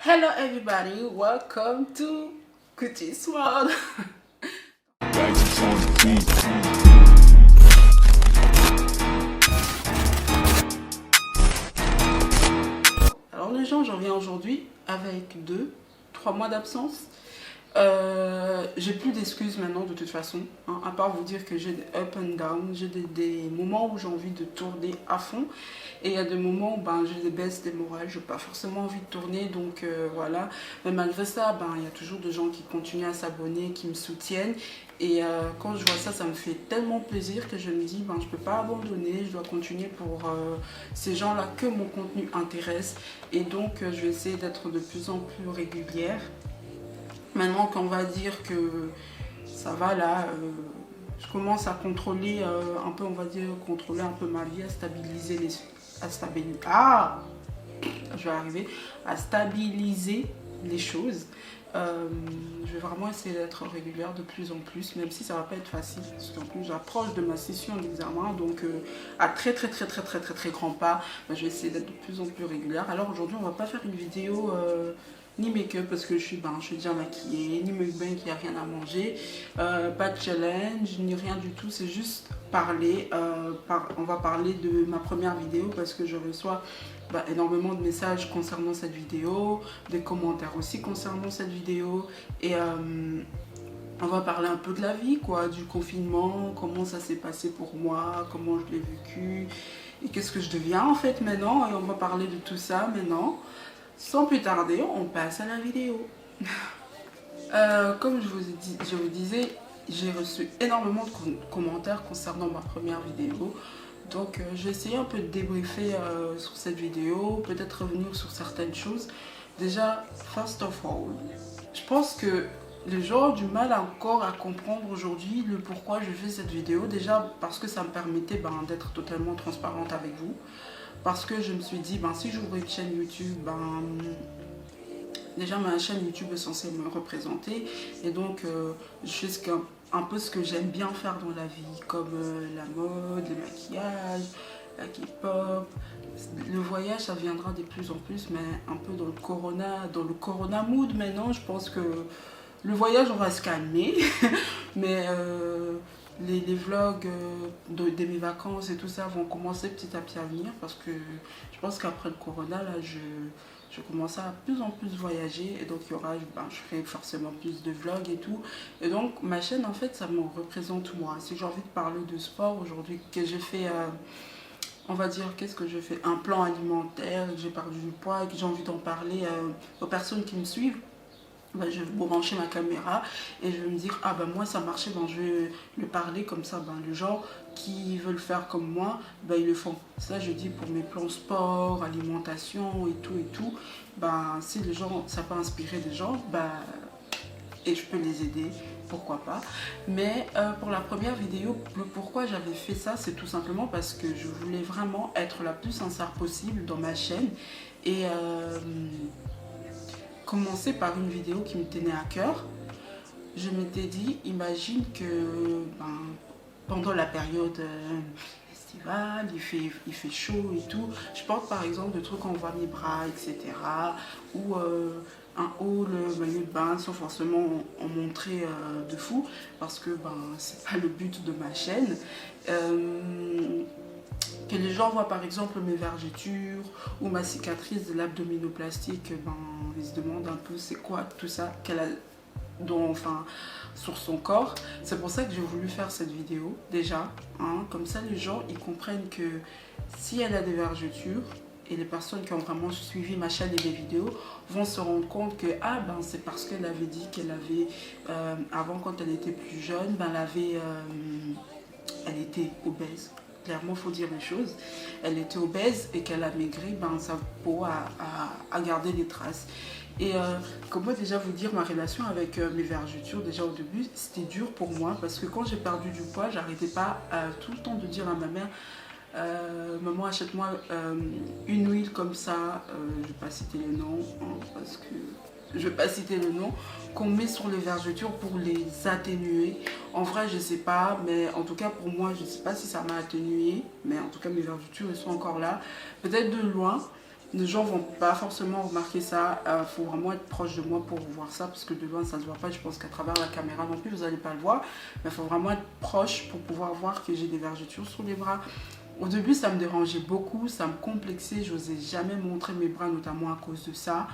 Hello everybody, welcome to Cuties World. Alors les gens, j'en viens aujourd'hui avec 3 mois d'absence. J'ai plus d'excuses maintenant de toute façon, hein, à part vous dire que j'ai des up and down, j'ai des moments où j'ai envie de tourner à fond et il y a des moments où j'ai des baisses des morales, je n'ai pas forcément envie de tourner, donc voilà. Mais malgré ça, il y a toujours des gens qui continuent à s'abonner, qui me soutiennent et quand je vois ça, ça me fait tellement plaisir que je me dis je ne peux pas abandonner, je dois continuer pour ces gens-là que mon contenu intéresse et donc je vais essayer d'être de plus en plus régulière. Maintenant qu'on va dire que ça va là, je commence à contrôler un peu, on va dire, contrôler un peu ma vie, à stabiliser les... Je vais arriver à stabiliser les choses. Je vais vraiment essayer d'être régulière de plus en plus, même si ça va pas être facile, parce qu'en plus j'approche de ma session d'examen, donc à très grand pas, je vais essayer d'être de plus en plus régulière. Alors aujourd'hui on va pas faire une vidéo ni make-up parce que je suis déjà maquillée, ni mukbang qui a rien à manger, pas de challenge, ni rien du tout, c'est juste parler, on va parler de ma première vidéo parce que je reçois énormément de messages concernant cette vidéo, des commentaires aussi concernant cette vidéo et on va parler un peu de la vie quoi, du confinement, comment ça s'est passé pour moi, comment je l'ai vécu et qu'est-ce que je deviens en fait maintenant, et on va parler de tout ça maintenant. Sans plus tarder, on passe à la vidéo. Comme je vous disais, j'ai reçu énormément de commentaires concernant ma première vidéo. Donc je vais essayer un peu de débriefer sur cette vidéo, peut-être revenir sur certaines choses. Déjà, first of all, je pense que les gens ont du mal encore à comprendre aujourd'hui le pourquoi je fais cette vidéo. Déjà parce que ça me permettait d'être totalement transparente avec vous. Parce que je me suis dit, si j'ouvre une chaîne YouTube, déjà ma chaîne YouTube est censée me représenter. Et donc, je fais un peu ce que j'aime bien faire dans la vie, comme la mode, le maquillage, la K-pop. Le voyage, ça viendra de plus en plus, mais un peu dans le corona mood maintenant. Je pense que le voyage, on va se calmer. Mais les vlogs de mes vacances et tout ça vont commencer petit à petit à venir parce que je pense qu'après le corona, là, je commence à plus en plus voyager et donc il y aura, je ferai forcément plus de vlogs et tout. Et donc ma chaîne, en fait, ça me représente moi. Si j'ai envie de parler de sport aujourd'hui, que j'ai fait, on va dire, qu'est-ce que je fais, un plan alimentaire, que j'ai perdu du poids et que j'ai envie d'en parler aux personnes qui me suivent, je vais brancher ma caméra et je vais me dire moi ça marchait, je vais le parler comme ça, les gens qui veulent faire comme moi, ils le font. Ça je dis pour mes plans sport, alimentation et tout, si les gens, ça peut inspirer des gens, et je peux les aider, pourquoi pas. Mais pour la première vidéo, le pourquoi j'avais fait ça, c'est tout simplement parce que je voulais vraiment être la plus sincère possible dans ma chaîne et commencer par une vidéo qui me tenait à cœur. Je m'étais dit, imagine que pendant la période estivale, il fait chaud et tout. Je porte par exemple de trucs en voit mes bras, etc. Ou un haut, le maillot de bain sans forcément en montrer de fou. Parce que c'est pas le but de ma chaîne. Que les gens voient par exemple mes vergetures ou ma cicatrice de l'abdominoplastie, ils se demandent un peu c'est quoi tout ça qu'elle a sur son corps. C'est pour ça que j'ai voulu faire cette vidéo déjà, comme ça les gens ils comprennent que si elle a des vergetures, et les personnes qui ont vraiment suivi ma chaîne et mes vidéos vont se rendre compte que c'est parce qu'elle avait dit qu'elle avait avant, quand elle était plus jeune, elle était obèse. Clairement, il faut dire les choses. Elle était obèse et qu'elle a maigri, sa peau a gardé des traces. Et comment déjà vous dire, ma relation avec mes vergetures, déjà au début, c'était dur pour moi parce que quand j'ai perdu du poids, j'arrêtais pas tout le temps de dire à ma mère, maman, achète-moi une huile comme ça, je ne vais pas citer le nom, parce que je vais pas citer le nom, qu'on met sur les vergetures pour les atténuer. En vrai, je sais pas, mais en tout cas pour moi, je sais pas si ça m'a atténué, mais en tout cas mes vergetures elles sont encore là, peut-être de loin. les gens vont pas forcément remarquer ça. Faut vraiment être proche de moi pour voir ça, parce que de loin ça se voit pas. Je pense qu'à travers la caméra non plus vous n'allez pas le voir, mais il faut vraiment être proche pour pouvoir voir que j'ai des vergetures sur les bras. Au début ça me dérangeait beaucoup, ça me complexait, j'osais jamais montrer mes bras, notamment à cause de ça.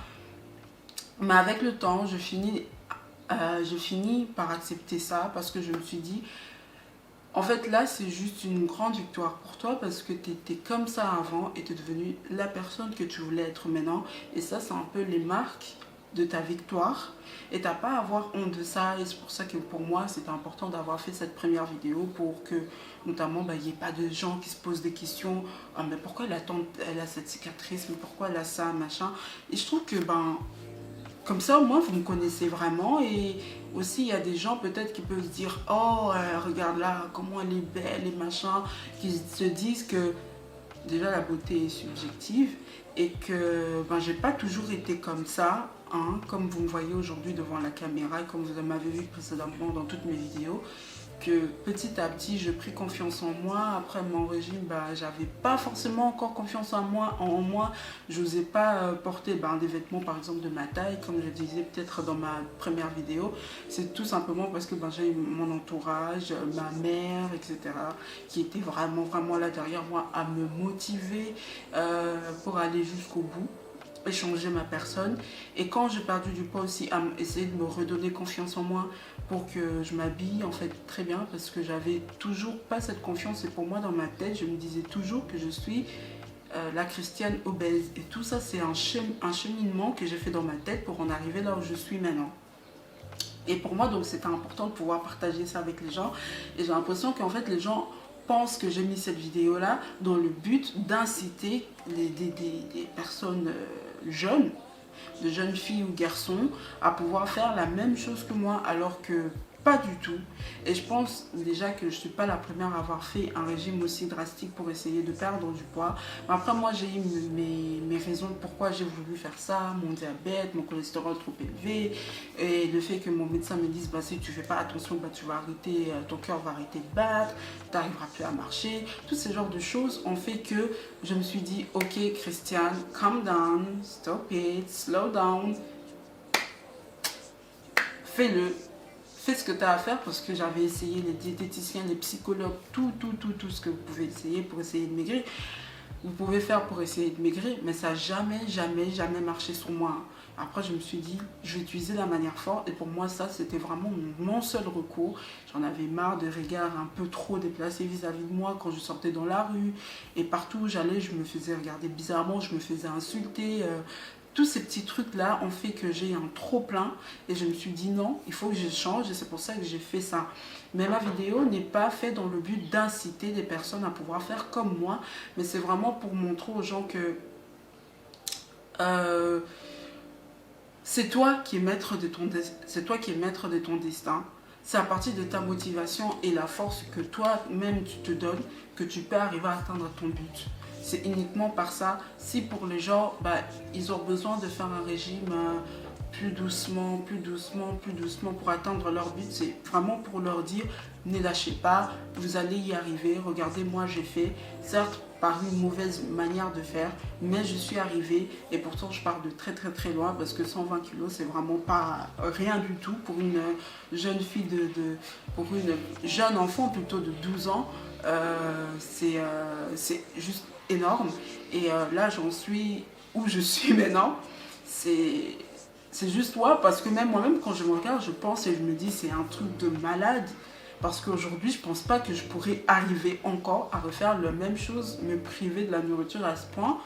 Mais avec le temps je finis par accepter ça, parce que je me suis dit, en fait, là, c'est juste une grande victoire pour toi, parce que tu étais comme ça avant et tu es devenue la personne que tu voulais être maintenant. Et ça, c'est un peu les marques de ta victoire. Et tu n'as pas à avoir honte de ça. Et c'est pour ça que pour moi, c'était important d'avoir fait cette première vidéo, pour que, notamment, il n'y ait pas de gens qui se posent des questions. Ah, mais pourquoi elle a cette cicatrice? Mais pourquoi elle a ça, machin? Et je trouve que, comme ça, au moins, vous me connaissez vraiment. Et aussi, il y a des gens peut-être qui peuvent se dire, oh, regarde là, comment elle est belle et machin, qui se disent que déjà la beauté est subjective et que j'ai pas toujours été comme ça, hein, comme vous me voyez aujourd'hui devant la caméra et comme vous m'avez vu précédemment dans toutes mes vidéos. Que petit à petit j'ai pris confiance en moi. Après mon régime, j'avais pas forcément encore confiance en moi. J'osais pas porter des vêtements par exemple de ma taille, comme je disais peut-être dans ma première vidéo. C'est tout simplement parce que j'ai mon entourage, ma mère, etc., qui était vraiment là derrière moi à me motiver pour aller jusqu'au bout et changer ma personne. Et quand j'ai perdu du poids aussi, à essayer de me redonner confiance en moi pour que je m'habille en fait très bien, parce que j'avais toujours pas cette confiance. Et pour moi, dans ma tête, je me disais toujours que je suis la Christiane obèse. Et tout ça, c'est un cheminement que j'ai fait dans ma tête pour en arriver là où je suis maintenant. Et pour moi, donc, c'était important de pouvoir partager ça avec les gens. Et j'ai l'impression qu'en fait, les gens pensent que j'ai mis cette vidéo là dans le but d'inciter des personnes jeunes, de jeunes filles ou garçons, à pouvoir faire la même chose que moi, alors que pas du tout. Et je pense déjà que je ne suis pas la première à avoir fait un régime aussi drastique pour essayer de perdre du poids. Mais après, moi, j'ai eu mes raisons de pourquoi j'ai voulu faire ça. Mon diabète, mon cholestérol trop élevé, et le fait que mon médecin me dise, si tu ne fais pas attention, tu vas arrêter, ton cœur va arrêter de battre, tu n'arriveras plus à marcher. Tous ces genres de choses ont fait que je me suis dit, ok Christiane, calm down, stop it, slow down, fais-le. Fais ce que tu as à faire, parce que j'avais essayé les diététiciens, les psychologues, tout ce que vous pouvez essayer pour essayer de maigrir. Vous pouvez faire pour essayer de maigrir, mais ça n'a jamais marché sur moi. Après, je me suis dit, je vais utiliser la manière forte. Et pour moi, ça, c'était vraiment mon seul recours. J'en avais marre de regards un peu trop déplacés vis-à-vis de moi quand je sortais dans la rue. Et partout où j'allais, je me faisais regarder bizarrement, je me faisais insulter. Tous ces petits trucs-là ont fait que j'ai un trop-plein. Et je me suis dit, non, il faut que je change. Et c'est pour ça que j'ai fait ça. Mais ma vidéo n'est pas faite dans le but d'inciter des personnes à pouvoir faire comme moi. Mais c'est vraiment pour montrer aux gens que c'est toi qui es maître de ton destin. C'est à partir de ta motivation et la force que toi-même tu te donnes que tu peux arriver à atteindre ton but. C'est uniquement par ça. Si pour les gens, ils ont besoin de faire un régime plus doucement pour atteindre leur but, c'est vraiment pour leur dire, ne lâchez pas, vous allez y arriver. Regardez, moi j'ai fait, certes par une mauvaise manière de faire, mais je suis arrivée, et pourtant je pars de très loin, parce que 120 kilos c'est vraiment pas rien du tout pour une jeune fille pour une jeune enfant plutôt de 12 ans. C'est juste énorme. Et là j'en suis où je suis maintenant. C'est juste parce que même moi-même quand je me regarde, je pense et je me dis, c'est un truc de malade. Parce qu'aujourd'hui, je ne pense pas que je pourrais arriver encore à refaire la même chose, me priver de la nourriture à ce point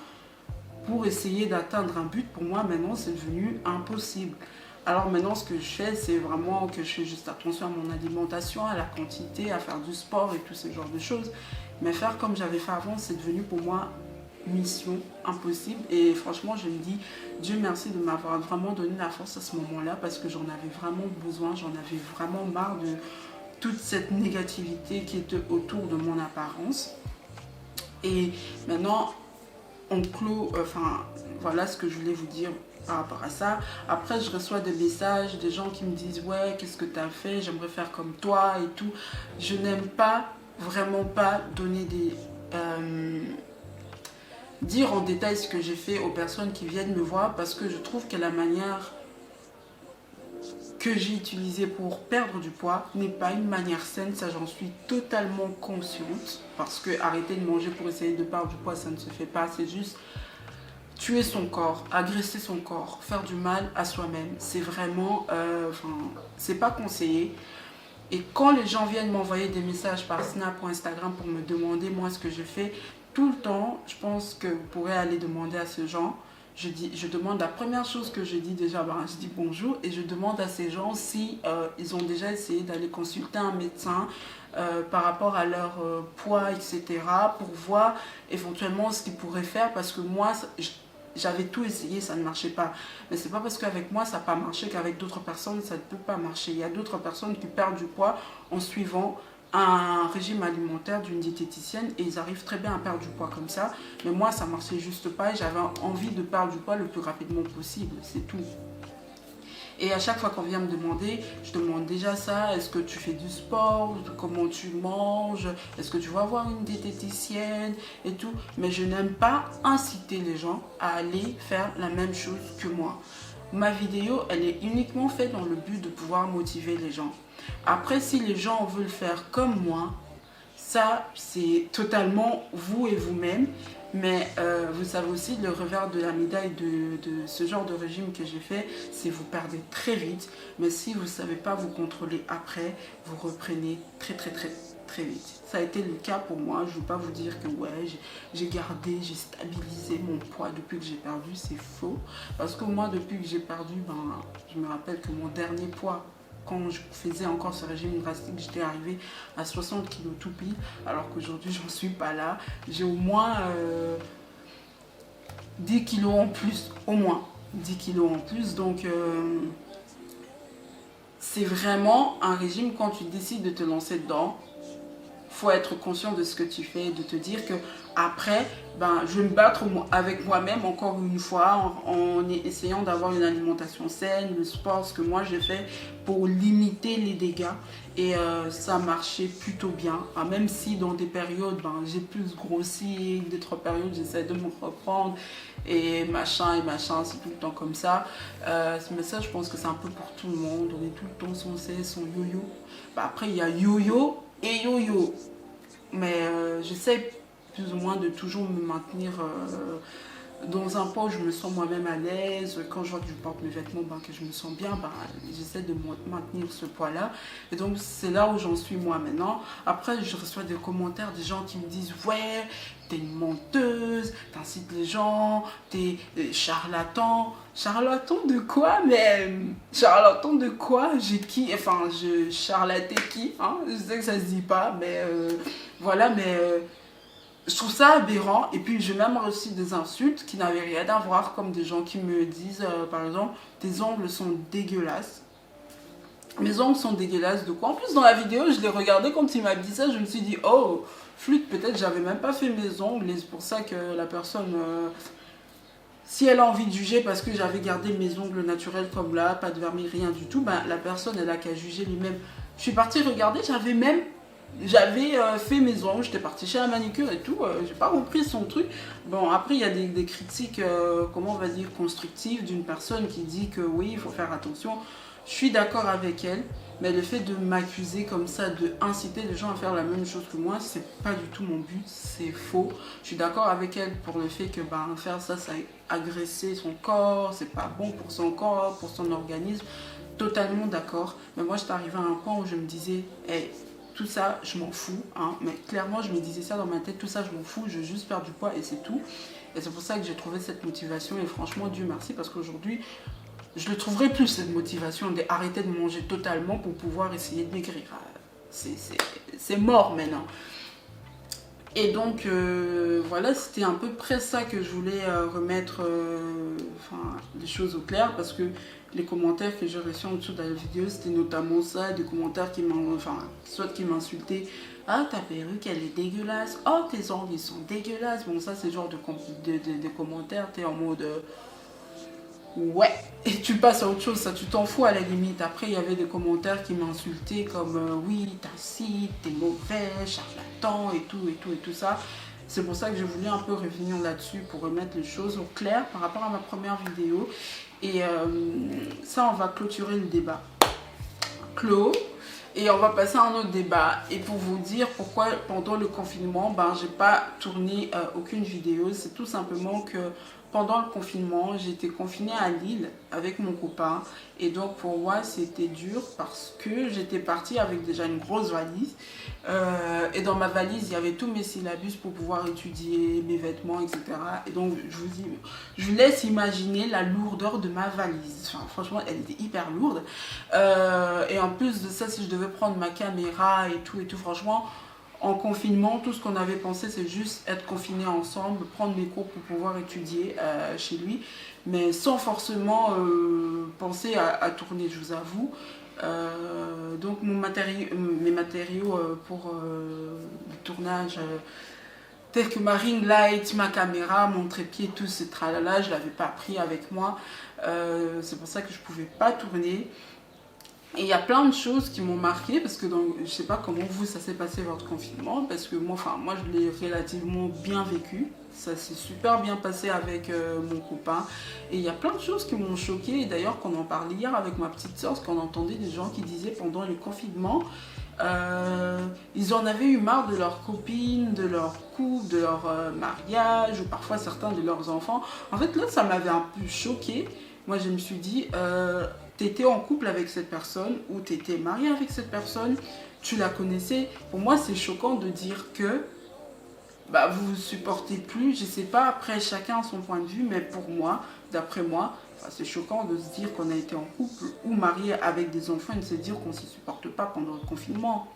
pour essayer d'atteindre un but. Pour moi, maintenant, c'est devenu impossible. Alors maintenant, ce que je fais, c'est vraiment que je fais juste attention à mon alimentation, à la quantité, à faire du sport et tous ces genres de choses. Mais faire comme j'avais fait avant, c'est devenu pour moi mission impossible. Et franchement, je me dis, Dieu merci de m'avoir vraiment donné la force à ce moment-là, parce que j'en avais vraiment besoin, j'en avais vraiment marre de toute cette négativité qui était autour de mon apparence. Et maintenant, on clôt, voilà ce que je voulais vous dire par rapport à ça. Après, je reçois des messages, des gens qui me disent, ouais, qu'est-ce que tu as fait, j'aimerais faire comme toi et tout. Je n'aime pas, vraiment pas donner dire en détail ce que j'ai fait aux personnes qui viennent me voir parce que je trouve que la manière que j'ai utilisée pour perdre du poids n'est pas une manière saine, ça j'en suis totalement consciente parce que arrêter de manger pour essayer de perdre du poids ça ne se fait pas, c'est juste tuer son corps, agresser son corps, faire du mal à soi-même, c'est vraiment, c'est pas conseillé. Et quand les gens viennent m'envoyer des messages par Snap ou Instagram pour me demander moi ce que je fais, tout le temps, je pense que vous pourrez aller demander à ce genre. Je demande, la première chose que je dis déjà, je dis bonjour et je demande à ces gens si ils ont déjà essayé d'aller consulter un médecin par rapport à leur poids, etc. pour voir éventuellement ce qu'ils pourraient faire parce que moi, j'avais tout essayé, ça ne marchait pas. Mais c'est pas parce qu'avec moi ça n'a pas marché qu'avec d'autres personnes ça ne peut pas marcher. Il y a d'autres personnes qui perdent du poids en suivant un régime alimentaire d'une diététicienne et ils arrivent très bien à perdre du poids comme ça. Mais moi ça marchait juste pas et j'avais envie de perdre du poids le plus rapidement possible, c'est tout. Et à chaque fois qu'on vient me demander, je demande déjà ça, est-ce que tu fais du sport, comment tu manges, est-ce que tu vas voir une diététicienne et tout. Mais je n'aime pas inciter les gens à aller faire la même chose que moi. Ma vidéo, elle est uniquement faite dans le but de pouvoir motiver les gens. Après, si les gens veulent faire comme moi, ça, c'est totalement vous et vous-même. Mais vous savez aussi, le revers de la médaille de ce genre de régime que j'ai fait, c'est vous perdez très vite. Mais si vous ne savez pas vous contrôler après, vous reprenez très vite. Ça a été le cas pour moi. Je ne veux pas vous dire que ouais, j'ai gardé, j'ai stabilisé mon poids depuis que j'ai perdu. C'est faux. Parce que moi, depuis que j'ai perdu, je me rappelle que mon dernier poids, quand je faisais encore ce régime drastique, j'étais arrivée à 60 kg tout pile, alors qu'aujourd'hui, j'en suis pas là. J'ai au moins 10 kg en plus, au moins 10 kg en plus. Donc, c'est vraiment un régime, quand tu décides de te lancer dedans, faut être conscient de ce que tu fais, de te dire que après, je vais me battre avec moi-même encore une fois en essayant d'avoir une alimentation saine, le sport, ce que moi j'ai fait pour limiter les dégâts et ça marchait plutôt bien, même si dans des périodes j'ai plus grossi, d'autres périodes j'essaie de me reprendre et machin, c'est tout le temps comme ça. Mais ça je pense que c'est un peu pour tout le monde, on est tout le temps censé son yo-yo. Après il y a yo-yo et yo-yo, mais j'essaie plus ou moins de toujours me maintenir dans un poids où je me sens moi-même à l'aise. Quand je vois que je porte mes vêtements, que je me sens bien, j'essaie de maintenir ce poids-là. Et donc c'est là où j'en suis moi maintenant. Après je reçois des commentaires des gens qui me disent ouais, t'es une menteuse, t'incites les gens, t'es charlatan. Charlatan de quoi? Mais charlatan de quoi? J'ai qui? Enfin, je charlatais qui? Je sais que ça se dit pas, mais voilà, mais je trouve ça aberrant. Et puis j'ai même reçu des insultes qui n'avaient rien à voir, comme des gens qui me disent, par exemple, tes ongles sont dégueulasses. Mes ongles sont dégueulasses de quoi? En plus, dans la vidéo, je l'ai regardé quand il m'a dit ça, je me suis dit, oh, flûte, peut-être j'avais même pas fait mes ongles, et c'est pour ça que la personne, si elle a envie de juger parce que j'avais gardé mes ongles naturels comme là, pas de vernis, rien du tout, la personne, elle a qu'à juger lui-même. Je suis partie regarder, j'avais fait mes ongles, j'étais partie chez la manicure et tout, j'ai pas compris son truc. Bon, après il y a des critiques, comment on va dire, constructives d'une personne qui dit que oui, il faut faire attention. Je suis d'accord avec elle, mais le fait de m'accuser comme ça, de inciter les gens à faire la même chose que moi, c'est pas du tout mon but, c'est faux. Je suis d'accord avec elle pour le fait que faire ça, ça a agressé son corps, c'est pas bon pour son corps, pour son organisme. Totalement d'accord, mais moi j'étais arrivée à un point où je me disais, hey, tout ça, je m'en fous, mais clairement, je me disais ça dans ma tête, tout ça, je m'en fous, je veux juste perdre du poids et c'est tout. Et c'est pour ça que j'ai trouvé cette motivation et franchement, Dieu merci, parce qu'aujourd'hui, je ne trouverai plus cette motivation d'arrêter de manger totalement pour pouvoir essayer de maigrir. C'est mort maintenant. Et donc, voilà, c'était à peu près ça que je voulais remettre les choses au clair, parce que les commentaires que j'ai reçus en dessous de la vidéo, c'était notamment ça, des commentaires qui m'insultaient. Ah, ta perruque, elle est dégueulasse. Oh, tes ongles, ils sont dégueulasses. Bon, ça, c'est le genre de commentaires, t'es en mode... ouais, et tu passes à autre chose, ça tu t'en fous à la limite. Après il y avait des commentaires qui m'insultaient comme oui, t'as ci, t'es mauvais, charlatan et tout ça. C'est pour ça que je voulais un peu revenir là-dessus pour remettre les choses au clair par rapport à ma première vidéo. Et ça, on va clôturer le débat. Clos. Et on va passer à un autre débat. Et pour vous dire pourquoi pendant le confinement, j'ai pas tourné aucune vidéo. C'est tout simplement que pendant le confinement, j'étais confinée à Lille avec mon copain. Et donc pour moi, c'était dur parce que j'étais partie avec déjà une grosse valise. Et dans ma valise, il y avait tous mes syllabus pour pouvoir étudier, mes vêtements, etc. Et donc je vous laisse imaginer la lourdeur de ma valise. Enfin, franchement, elle était hyper lourde. Et en plus de ça, si je devais prendre ma caméra et tout, franchement, en confinement, tout ce qu'on avait pensé, c'est juste être confinés ensemble, prendre mes cours pour pouvoir étudier chez lui, mais sans forcément penser à tourner, je vous avoue. Donc mes matériaux pour le tournage, tels que ma ring light, ma caméra, mon trépied, tout ce tralala, je ne l'avais pas pris avec moi. C'est pour ça que je ne pouvais pas tourner. Et il y a plein de choses qui m'ont marqué parce que je ne sais pas comment vous ça s'est passé votre confinement, parce que moi je l'ai relativement bien vécu. Ça s'est super bien passé avec mon copain. Et il y a plein de choses qui m'ont choqué. Et d'ailleurs, qu'on en parlait hier avec ma petite soeur, parce qu'on entendait des gens qui disaient pendant le confinement, ils en avaient eu marre de leurs copines, de leur couple, de leur mariage, ou parfois certains de leurs enfants. En fait, là, ça m'avait un peu choqué. Moi, je me suis dit, t'étais en couple avec cette personne ou t'étais marié avec cette personne, tu la connaissais. Pour moi, c'est choquant de dire que vous ne supportez plus. Je sais pas, après, chacun a son point de vue, mais pour moi, d'après moi, c'est choquant de se dire qu'on a été en couple ou marié avec des enfants et de se dire qu'on ne se supporte pas pendant le confinement.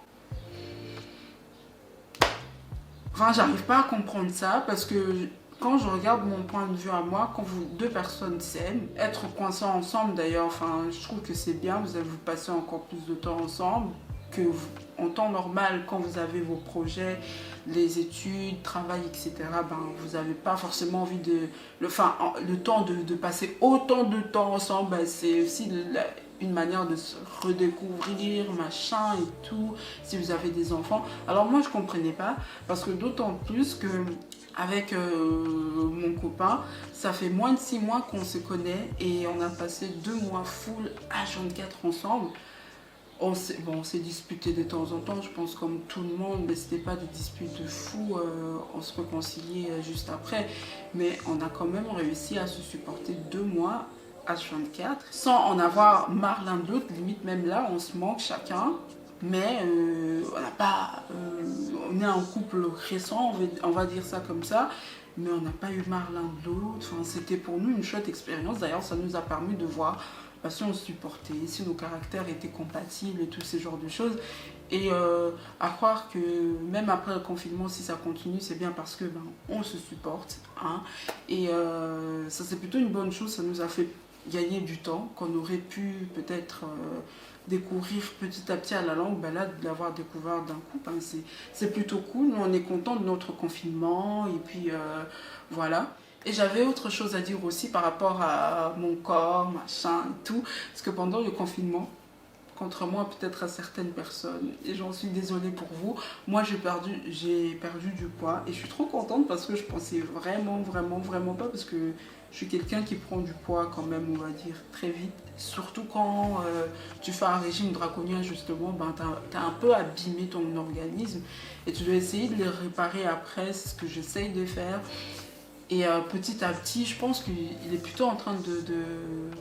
Enfin, j'arrive pas à comprendre ça parce que quand je regarde mon point de vue à moi, quand deux personnes s'aiment, être coincés ensemble d'ailleurs, je trouve que c'est bien, vous allez vous passer encore plus de temps ensemble que en temps normal, quand vous avez vos projets, les études, travail, etc., vous n'avez pas forcément envie le temps de passer autant de temps ensemble, c'est aussi une manière de se redécouvrir, machin et tout, si vous avez des enfants. Alors moi, je ne comprenais pas, parce que d'autant plus que avec mon copain, ça fait moins de 6 mois qu'on se connaît et on a passé 2 mois full H24 ensemble. On s'est disputé de temps en temps, je pense comme tout le monde, mais c'était pas des disputes de fou, on se réconciliait juste après. Mais on a quand même réussi à se supporter 2 mois H24 sans en avoir marre l'un de l'autre. Limite même là, on se manque chacun. Mais on n'a pas, on est un couple récent, on va dire ça comme ça, mais on n'a pas eu marre l'un de l'autre. C'était pour nous une chouette expérience. D'ailleurs, ça nous a permis de voir si on se supportait, si nos caractères étaient compatibles et tous ces genres de choses. Et à croire que même après le confinement, si ça continue, c'est bien parce que on se supporte. Hein. Et ça, c'est plutôt une bonne chose. Ça nous a fait gagner du temps qu'on aurait pu peut-être découvrir petit à petit à la langue. Là, de l'avoir découvert d'un coup, c'est plutôt cool. Nous, on est content de notre confinement. Et puis, voilà. Et j'avais autre chose à dire aussi par rapport à mon corps, machin et tout. Parce que pendant le confinement, contrairement peut-être à certaines personnes, et j'en suis désolée pour vous, moi j'ai perdu du poids et je suis trop contente parce que je pensais vraiment pas, parce que je suis quelqu'un qui prend du poids quand même, on va dire, très vite. Surtout quand tu fais un régime draconien justement, t'as un peu abîmé ton organisme et tu dois essayer de le réparer après, c'est ce que j'essaye de faire. Et petit à petit, je pense qu'il est plutôt en train de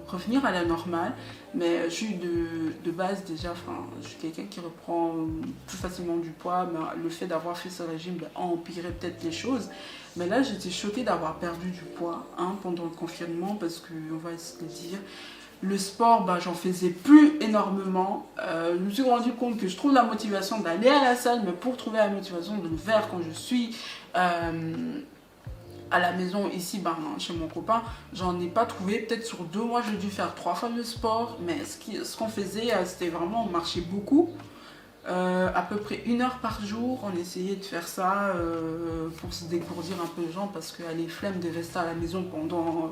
revenir à la normale. Mais je suis de base déjà, je suis quelqu'un qui reprend plus facilement du poids. Mais le fait d'avoir fait ce régime a empiré peut-être les choses. Mais là, j'étais choquée d'avoir perdu du poids pendant le confinement parce qu'on va se le dire. Le sport, j'en faisais plus énormément. Je me suis rendu compte que je trouve la motivation d'aller à la salle, mais pour trouver la motivation de le faire quand je suis à la maison ici, chez mon copain, j'en ai pas trouvé. Peut-être sur 2 mois, j'ai dû faire 3 fois le sport. Mais ce qu'on faisait, c'était vraiment, on marchait beaucoup. À peu près 1 heure par jour, on essayait de faire ça pour se dégourdir un peu les jambes parce qu'elle est flemme de rester à la maison pendant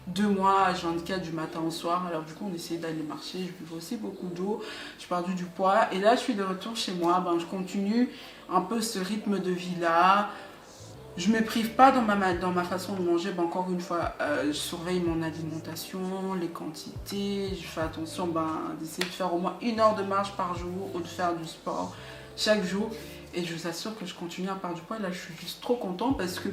2 mois, H24 du matin au soir. Alors du coup, on essayait d'aller marcher. Je buvais aussi beaucoup d'eau. J'ai perdu du poids. Et là, je suis de retour chez moi. Je continue un peu ce rythme de vie-là. Je me prive pas dans ma façon de manger. Ben, encore une fois, je surveille mon alimentation, les quantités. Je fais attention d'essayer de faire au moins 1 heure de marche par jour ou de faire du sport chaque jour. Et je vous assure que je continue à perdre du poids. Là, je suis juste trop contente parce que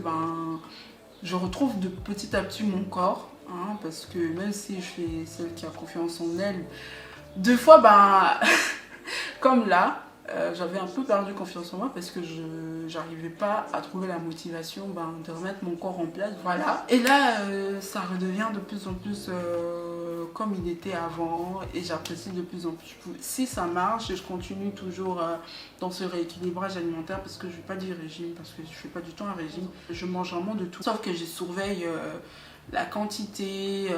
je retrouve de petit à petit mon corps. Hein, parce que même si je suis celle qui a confiance en elle, deux fois, comme là, j'avais un peu perdu confiance en moi parce que je n'arrivais pas à trouver la motivation de remettre mon corps en place. Voilà. Et là, ça redevient de plus en plus comme il était avant et j'apprécie de plus en plus. Si ça marche, je continue toujours dans ce rééquilibrage alimentaire parce que je ne fais pas du régime, parce que je ne fais pas du tout un régime. Je mange vraiment de tout. Sauf que je surveille la quantité,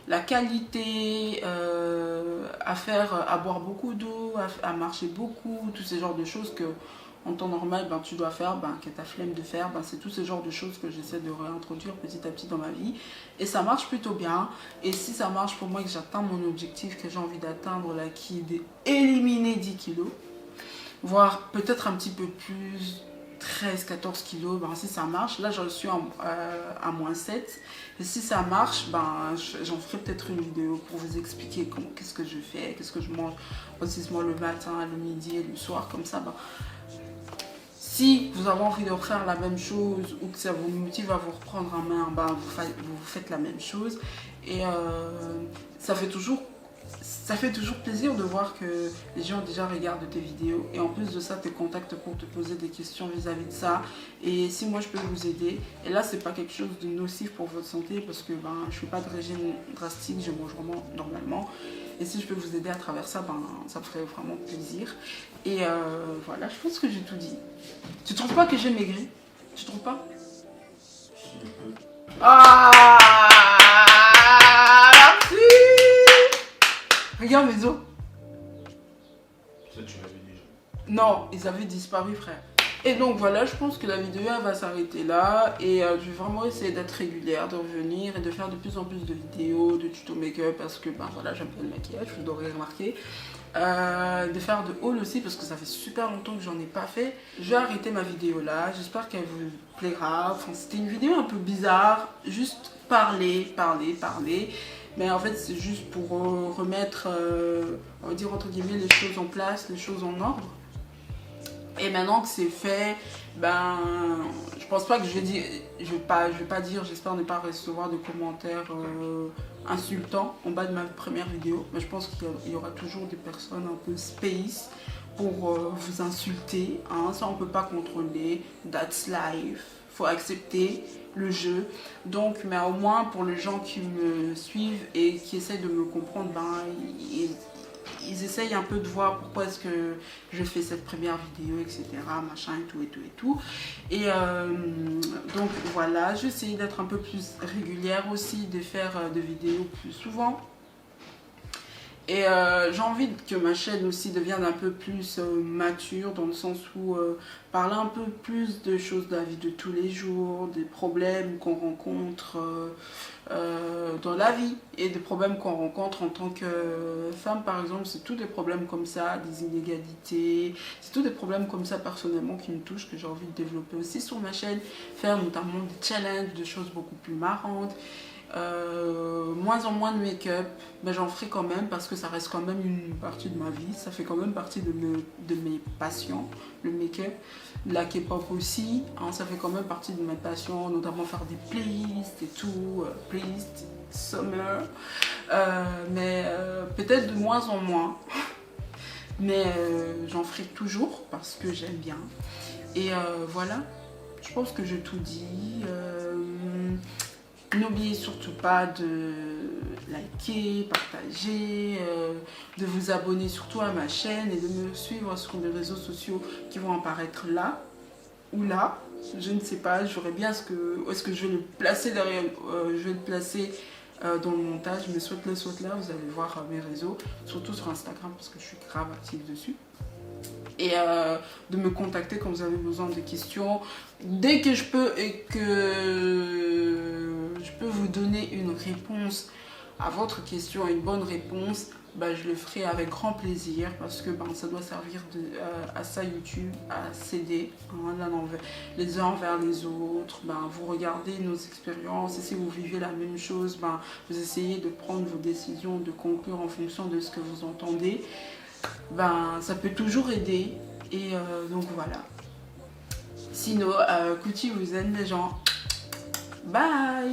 la qualité, à boire beaucoup d'eau, à marcher beaucoup, tous ces genres de choses que en temps normal tu dois faire, que tu as flemme de faire. C'est tous ces genres de choses que j'essaie de réintroduire petit à petit dans ma vie et ça marche plutôt bien. Et si ça marche pour moi, que j'atteins mon objectif que j'ai envie d'atteindre là, qui est d'éliminer 10 kilos, voire peut-être un petit peu plus, 13-14 kilos, si ça marche, là je suis à moins 7, et si ça marche, j'en ferai peut-être une vidéo pour vous expliquer qu'est-ce que je fais, qu'est-ce que je mange précisément le matin, le midi et le soir, comme ça. Si vous avez envie de refaire la même chose ou que ça vous motive à vous reprendre en main, vous faites la même chose et ça fait toujours plaisir de voir que les gens déjà regardent tes vidéos et en plus de ça te contactent pour te poser des questions vis-à-vis de ça et si moi je peux vous aider, et là c'est pas quelque chose de nocif pour votre santé parce que je fais pas de régime drastique, je mange vraiment normalement et si je peux vous aider à travers ça, ça me ferait vraiment plaisir. Et voilà, je pense que j'ai tout dit. Tu trouves pas que j'ai maigri? Tu trouves pas? Ah, merci. Regarde mes os. Ça, tu l'avais déjà. Non, ils avaient disparu, frère. Et donc voilà, je pense que la vidéo elle va s'arrêter là. Et je vais vraiment essayer d'être régulière, de revenir et de faire de plus en plus de vidéos, de tutos make-up. Parce que voilà, j'aime bien le maquillage, vous l'aurez remarqué. De faire de haul aussi parce que ça fait super longtemps que j'en ai pas fait. Je vais arrêter ma vidéo là. J'espère qu'elle vous plaira. Enfin, c'était une vidéo un peu bizarre. Juste parler. Mais en fait, c'est juste pour remettre, on va dire entre guillemets, les choses en place, les choses en ordre. Et maintenant que c'est fait, je pense pas que je vais pas dire, j'espère ne pas recevoir de commentaires insultants en bas de ma première vidéo. Mais je pense qu'il y aura toujours des personnes un peu space pour vous insulter. Hein. Ça, on peut pas contrôler. That's life. Faut accepter le jeu. Donc, mais au moins pour les gens qui me suivent et qui essaient de me comprendre, ils essayent un peu de voir pourquoi est-ce que je fais cette première vidéo, etc. Machin et tout. Et donc voilà, j'essaie d'être un peu plus régulière aussi, de faire des vidéos plus souvent. Et j'ai envie que ma chaîne aussi devienne un peu plus mature, dans le sens où parler un peu plus de choses de la vie de tous les jours, des problèmes qu'on rencontre dans la vie et des problèmes qu'on rencontre en tant que femme, par exemple. C'est tous des problèmes comme ça, des inégalités, c'est tous des problèmes comme ça personnellement qui me touchent, que j'ai envie de développer aussi sur ma chaîne, faire notamment des challenges, des choses beaucoup plus marrantes. Moins en moins de make-up, mais j'en ferai quand même parce que ça reste quand même une partie de ma vie, ça fait quand même partie de mes passions, le make-up, la K-pop aussi, hein, ça fait quand même partie de mes passions, notamment faire des playlists et tout, playlists summer, mais peut-être de moins en moins, mais j'en ferai toujours parce que j'aime bien. Et voilà, je pense que j'ai tout dit. N'oubliez surtout pas de liker, partager, de vous abonner surtout à ma chaîne et de me suivre sur les réseaux sociaux qui vont apparaître là ou là. Je ne sais pas, j'aurais bien où est-ce que je vais le placer derrière, je vais le placer dans le montage, mais soit là, vous allez voir mes réseaux, surtout sur Instagram parce que je suis grave active dessus. Et de me contacter quand vous avez besoin de questions dès que je peux et que je peux vous donner une réponse à votre question une bonne réponse, bah, je le ferai avec grand plaisir parce que ça doit servir à ça YouTube, à s'aider les uns vers les autres. Vous regardez nos expériences et si vous vivez la même chose, vous essayez de prendre vos décisions, de conclure en fonction de ce que vous entendez. Ça peut toujours aider et donc voilà. Sinon, Kouti vous aime les gens. Bye.